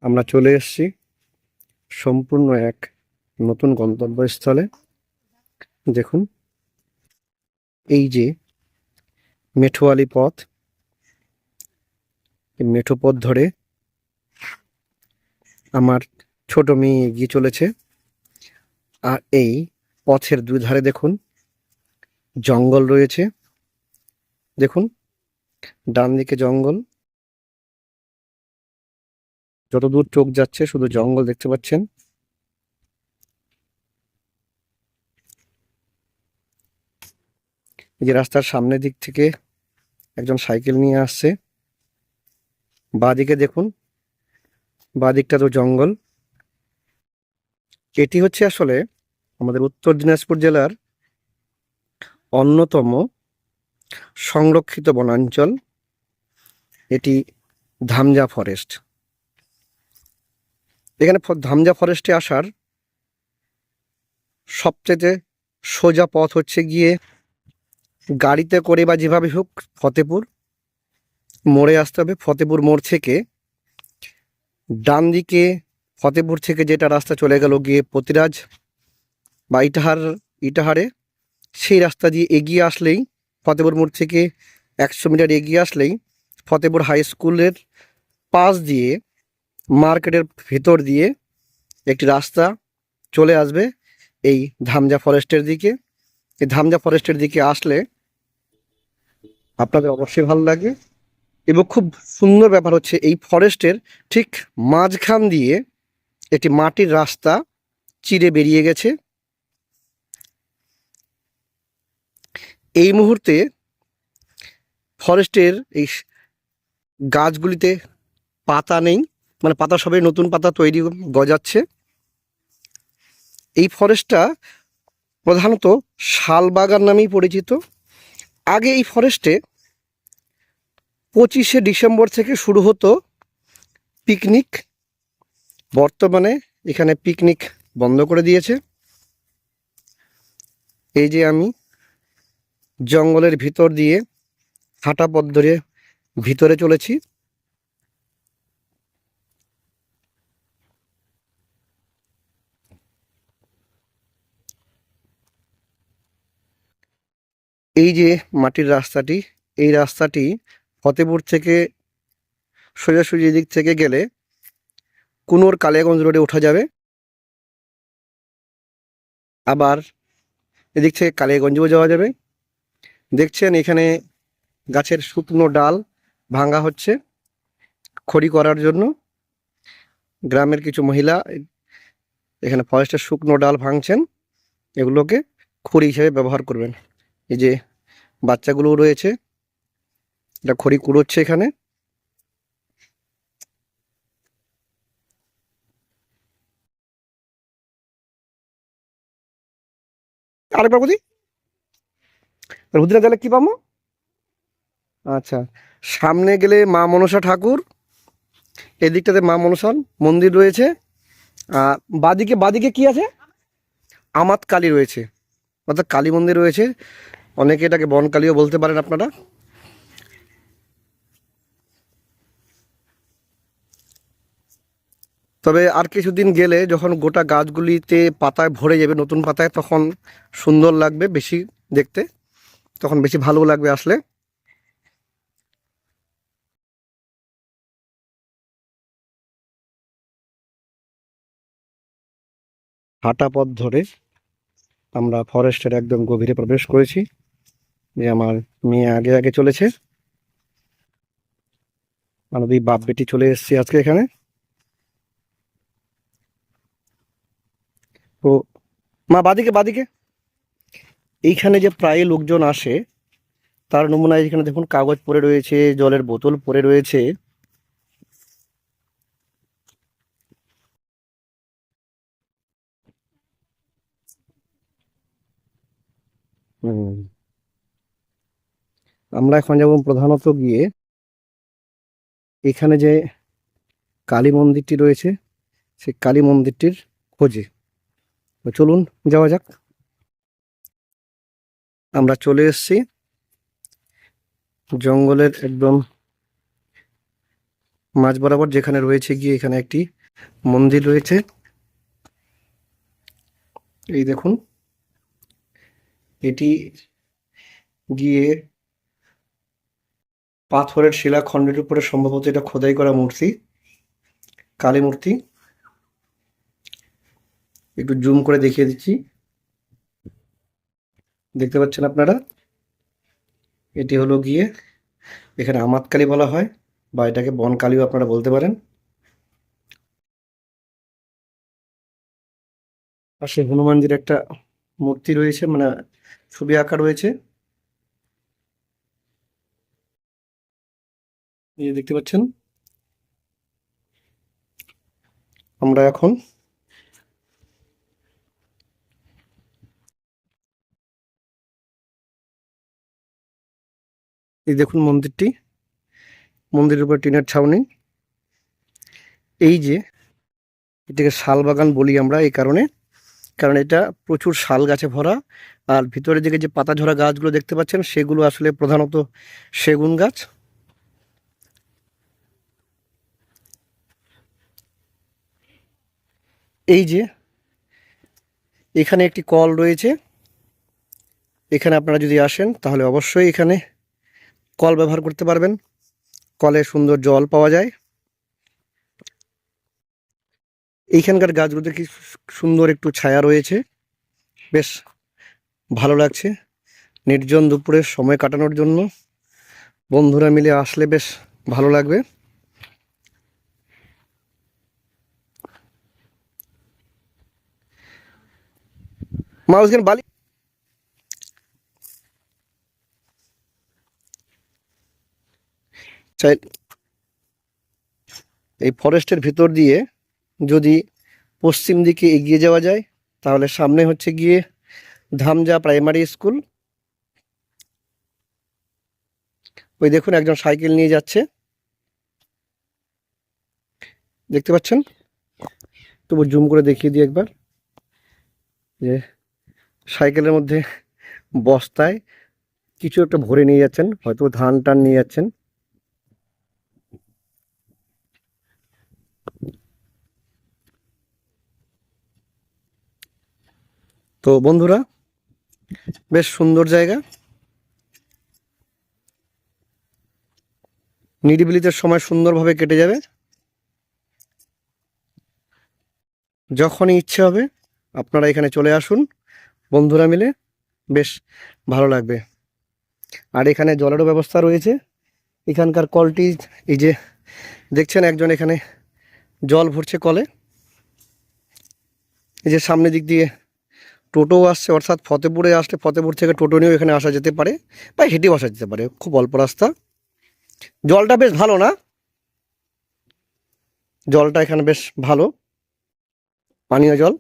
আমরা চলে এসেছি সম্পূর্ণ এক নতুন গন্তব্যস্থলে। দেখুন, এই যে মেঠোয়ালি পথ, এই মেঠো পথ ধরে আমার ছোট মেয়ে এগিয়ে চলেছে। আর এই পথের দুই ধারে দেখুন জঙ্গল রয়েছে। দেখুন, ডান দিকে জঙ্গল, যত দূর চোখ যাচ্ছে শুধু জঙ্গল দেখতে পাচ্ছেন। এই যে রাস্তার সামনের দিক থেকে একজন সাইকেল নিয়ে আসছে। বাঁ দিকে দেখুন, বাঁ দিকটা তো জঙ্গল। এটি হচ্ছে আসলে আমাদের উত্তর দিনাজপুর জেলার অন্যতম সংরক্ষিত বনাঞ্চল। এটি ধামজা ফরেস্ট। এখানে ধামজা ফরেস্টে আসার সবচেয়ে সোজা পথ হচ্ছে গিয়ে গাড়িতে করে বা যেভাবে হোক ফতেপুর মোড়ে আসতে হবে। ফতেপুর মোড় থেকে ডান দিকে, ফতেপুর থেকে যেটা রাস্তা চলে গেল গিয়ে পতিরাজ বা ইটাহারে, সেই রাস্তা দিয়ে এগিয়ে আসলেই, ফতেপুর মোড় থেকে 100 মিটার এগিয়ে আসলেই ফতেপুর হাই স্কুলের পাশ দিয়ে মার্কেটের ভেতর দিয়ে একটি রাস্তা চলে আসবে এই ধামজা ফরেস্টের দিকে। এই ধামজা ফরেস্টের দিকে আসলে আপনাদের অবশ্যই ভালো লাগবে। এবং খুব সুন্দর ব্যাপার হচ্ছে এই ফরেস্টের ঠিক মাঝখান দিয়ে একটি মাটির রাস্তা চিরে বেরিয়ে গেছে। এই মুহূর্তে ফরেস্টের এই গাছগুলিতে পাতা নেই, মানে পাতা সবাই নতুন পাতা তৈরি গজাচ্ছে। এই ফরেস্টটা প্রধানত শালবাগান নামেই পরিচিত। আগে এই ফরেস্টে 25শে ডিসেম্বর থেকে শুরু হতো পিকনিক। বর্তমানে এখানে পিকনিক বন্ধ করে দিয়েছে। এই যে আমি জঙ্গলের ভিতর দিয়ে হাঁটা পথ ধরে ভিতরে চলেছি। এই যে মাটির রাস্তাটি, এই রাস্তাটি ফতেপুর থেকে সোজাসুজি দিক থেকে গেলে কুনোর কালিয়াগঞ্জ রোডে ওঠা যাবে। আবার এদিক থেকে কালিয়াগঞ্জেও যাওয়া যাবে। দেখছেন এখানে গাছের শুকনো ডাল ভাঙা হচ্ছে খড়ি করার জন্য। গ্রামের কিছু মহিলা এখানে ফরেস্টের শুকনো ডাল ভাঙছেন, এগুলোকে খড়ি হিসেবে ব্যবহার করবেন। এই যে বাচ্চাগুলোও রয়েছে, এটা খড়ি কুড়োচ্ছে এখানে। আরেকবার বুঝি রুদ্রা জলে কি পাবো? আচ্ছা, সামনে গেলে মা মনসা ঠাকুর, এদিকটাতে মা মনসার মন্দির রয়েছে। আর বাদিকে বাদিকে কি আছে? আমাত কালী রয়েছে, অর্থাৎ কালী মন্দির রয়েছে। অনেকে এটাকে বনকালীও বলতে পারেন আপনারা। তবে আর কিছুদিন গেলে যখন গোটা গাছগুলিতে পাতায় ভরে যাবে, নতুন পাতায়, তখন সুন্দর লাগবে বেশি দেখতে, তখন বেশি ভালো লাগবে আসলে। হাঁটা পথ ধরে আমরা ফরেস্টের একদম গভীরে প্রবেশ করেছি। যে আমার মেয়ে আগে আগে চলেছে, আমরা দুই বাপ বেটি চলে এসেছি আজকে এখানে। তো মা বাদিকে বাদিকে, এইখানে যে প্রায় লোকজন আসে তার নমুনা এখানে দেখুন, কাগজ পড়ে রয়েছে, জলের বোতল পড়ে রয়েছে। হুম, আমরা এখন যেমন প্রধানত গিয়ে এখানে যে কালী মন্দিরটি রয়েছে সেই কালী মন্দিরটির খোঁজে। তো চলুন যাওয়া যাক। আমরা চলে এসেছি জঙ্গলের একদম মাঝ বরাবর যেখানে রয়েছে গিয়ে এখানে একটি মন্দির রয়েছে। এই দেখুন, এটি গিয়ে পাথরের শিলাখণ্ডের উপরে সম্ভবত এটা খোদাই করা মূর্তি, কালী মূর্তি। একটু জুম করে দেখিয়ে দিচ্ছি, দেখতে পাচ্ছেন আপনারা। এটি হলো গিয়ে এখানে আমাতকালী বলা হয়, বা এটাকে বনকালীও আপনারা বলতে পারেন। পাশে হনুমানজির একটা মূর্তি রয়েছে, মানে ছবি আঁকা রয়েছে, এই যে দেখতে পাচ্ছেন। আমরা এখন এই দেখুন মন্দিরটি, মন্দিরের উপর টিনের ছাউনি। এই যে এটাকে শাল বাগান বলি আমরা এই কারণে, কারণ এটা প্রচুর শাল গাছে ভরা। আর ভিতরের দিকে যে পাতা ঝরা গাছগুলো দেখতে পাচ্ছেন সেগুলো আসলে প্রধানত সেগুন গাছ। এই যে এখানে একটি কল রয়েছে, এখানে আপনারা যদি আসেন তাহলে অবশ্যই এখানে কল ব্যবহার করতে পারবেন, কলে সুন্দর জল পাওয়া যায়। এইখানকার গাছগুলোতে কি সুন্দর একটু ছায়া রয়েছে, বেশ ভালো লাগছে। নির্জন দুপুরে সময় কাটানোর জন্য বন্ধুরা মিলে আসলে বেশ ভালো লাগবে। মাউসগেন বালি চাই। এই ফরেস্টের ভিতর দিয়ে যদি পশ্চিম দিকে এগিয়ে যাওয়া যায় তাহলে সামনে হচ্ছে গিয়ে ধামজা প্রাইমারি স্কুল। ওই দেখুন একজন সাইকেল নিয়ে যাচ্ছে, দেখতে পাচ্ছেন। তবু জুম করে দেখিয়ে দিই একবার, যে সাইকেলের মধ্যে বস্তায় কিছু একটা ভরে নিয়ে যাচ্ছেন, হয়তো ধান টান নিয়ে যাচ্ছেন। তো বন্ধুরা, বেশ সুন্দর জায়গা, নিরিবিলিতে সময় সুন্দরভাবে কেটে যাবে। যখনই ইচ্ছে হবে আপনারা এখানে চলে আসুন বন্ধুরা মিলে, বেশ ভালো লাগবে। আর এখানে জলেরও ব্যবস্থা রয়েছে। এখানকার কলটি, এই যে দেখছেন একজন এখানে জল ভরছে কলে। এই যে সামনের দিক দিয়ে টোটোও আসছে, অর্থাৎ ফতেপুরে আসলে ফতেপুর থেকে টোটো নিয়েও এখানে আসা যেতে পারে, বা হেঁটেও আসা যেতে পারে, খুব অল্প রাস্তা। জলটা বেশ ভালো না, জলটা এখানে বেশ ভালো, পানীয় জল।